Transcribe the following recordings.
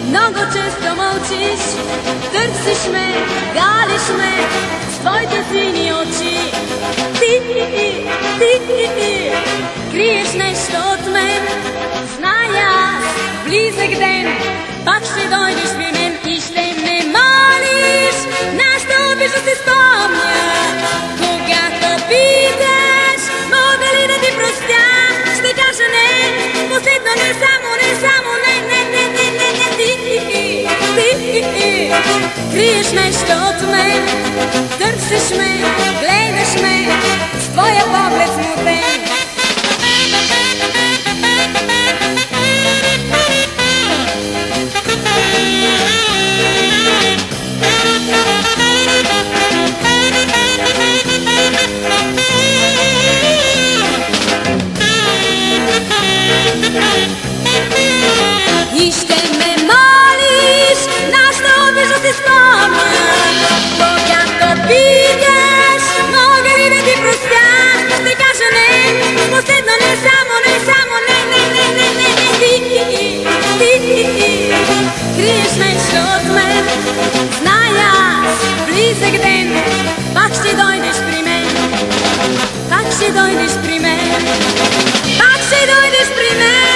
Mnogo često molčiš, trsiš me, gališ me s tvojte sini oči. Ti, kriješ nešto od men, zna ja, blizak den, pak še dojdeš pri men i ще me moliš, na što bi što se spomnja. Когато питаш, мога ли да ти простя, ще кажа не, последно не само, не само, не. Ти криеш нещо от мен, търсиш ме, гледаш ме с твоя поглед смутен. И ще ме молиш, на що обичаш ти спомня. Когато питаш, мога ли да ти простя, ще кажа не, последно не само, не. Ти криеш нещо от мен, зная аз, близък ден, пак ще дойдеш при мен, пак ще дойдеш при мен, пак ще дойдеш при мен.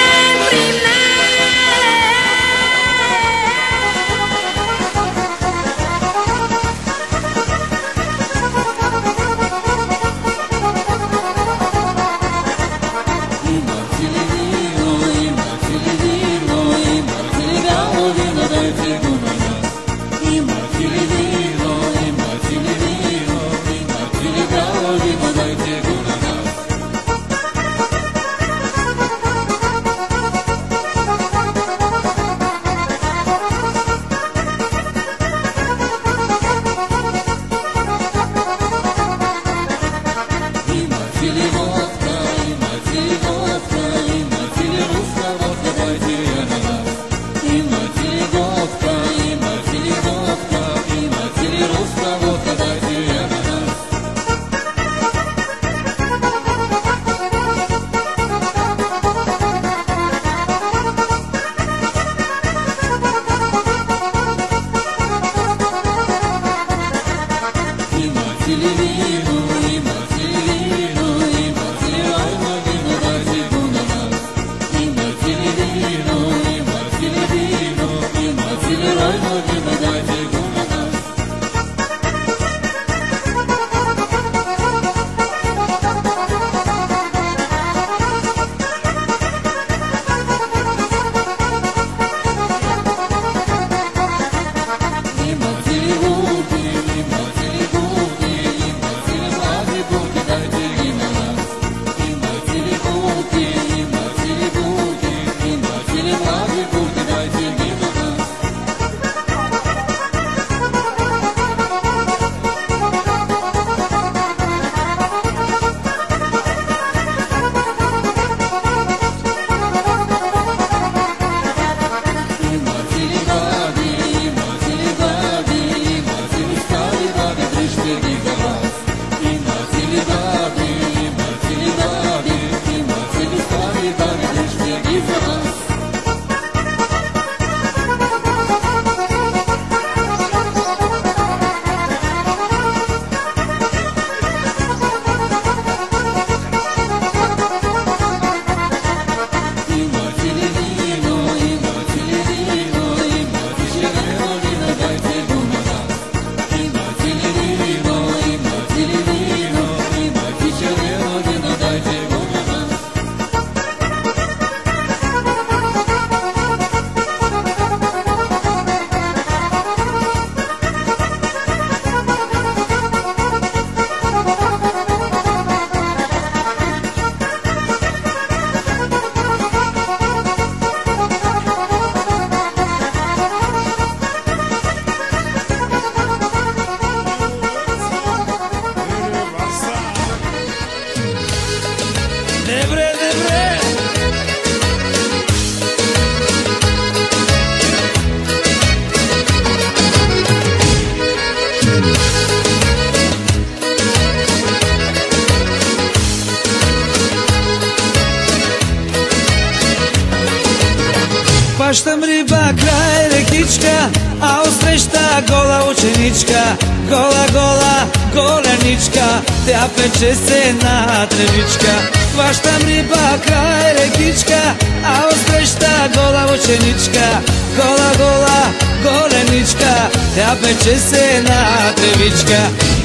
Хващам риба край рекичка, а отсреща гола ученичка. Гола, гола, голеничка, тя пече се на тревичка. Хващам риба край рекичка, а отсреща гола ученичка. Гола, гола, голеничка, тя пече се на тревичка.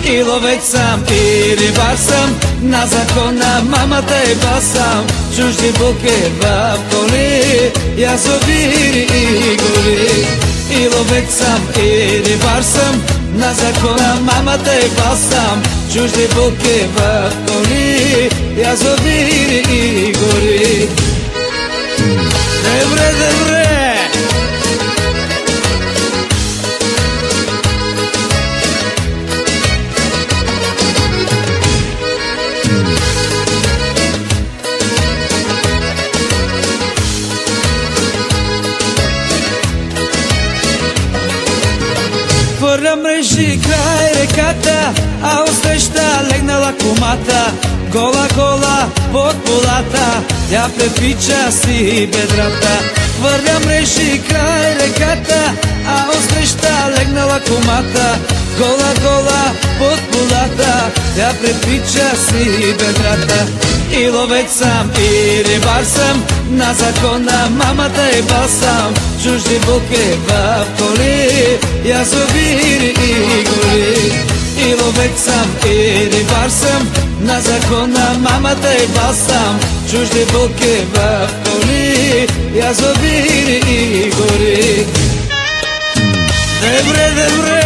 И ловец съм, и рибар съм, на закона мамата и бас съм. Чужди булки в коли, язовири и гори. И ловец съм, и рибар съм, на закона мамата и бас съм. Чужди булки в коли, язовири и гори. Добре, добре! Хвърля мрежи край реката, а отсреща легнала кумата. Гола, гола под полата, тя препича си бедрата. Хвърля мрежи край реката, а отсреща легнала кумата. Гола, гола под полата, тя препича си бедрата. И ловец съм, и рибар съм, на закона мамата и бас съм. Чужди булки в коли, язовири и гори. И ловец съм, и рибар съм, на закона мамата и бас съм. Чужди булки в коли, язовири и гори. Добре, добре!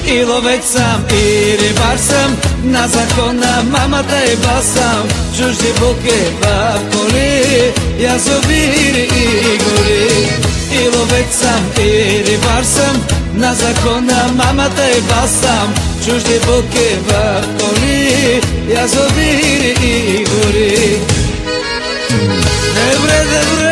И ловец съм, и рибар съм, на закона мамата и бас съм. Чужди булки в коли, язовири и гори. И ловец съм, и рибар съм, на закона мамата и бас съм. Чужди булки в коли, язовири и гори. Добре, добре!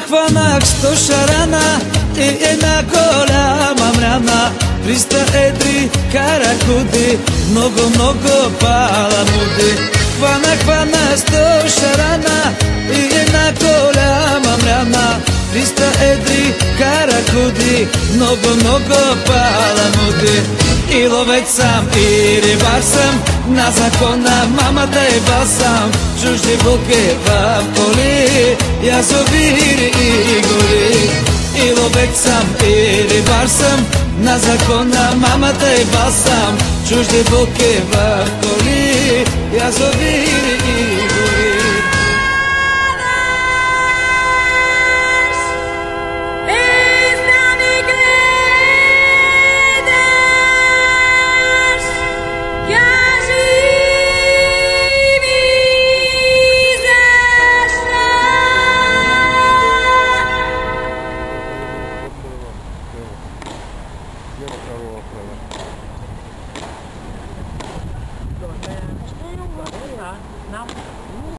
Хванах 100 шарана и една голяма мряна. 300 едри каракуди, много, много паламуди. Хванах 100 шарана и една голяма мряна. 300 едри каракуди, много, много паламуди. И ловец съм, и рибар съм, на закона мамата и бас съм. Чужди булки в коли, язовири и гори. И ловец съм, и рибар съм, на закона мамата и бас съм. Чужди булки в коли, язовири и гори. Não.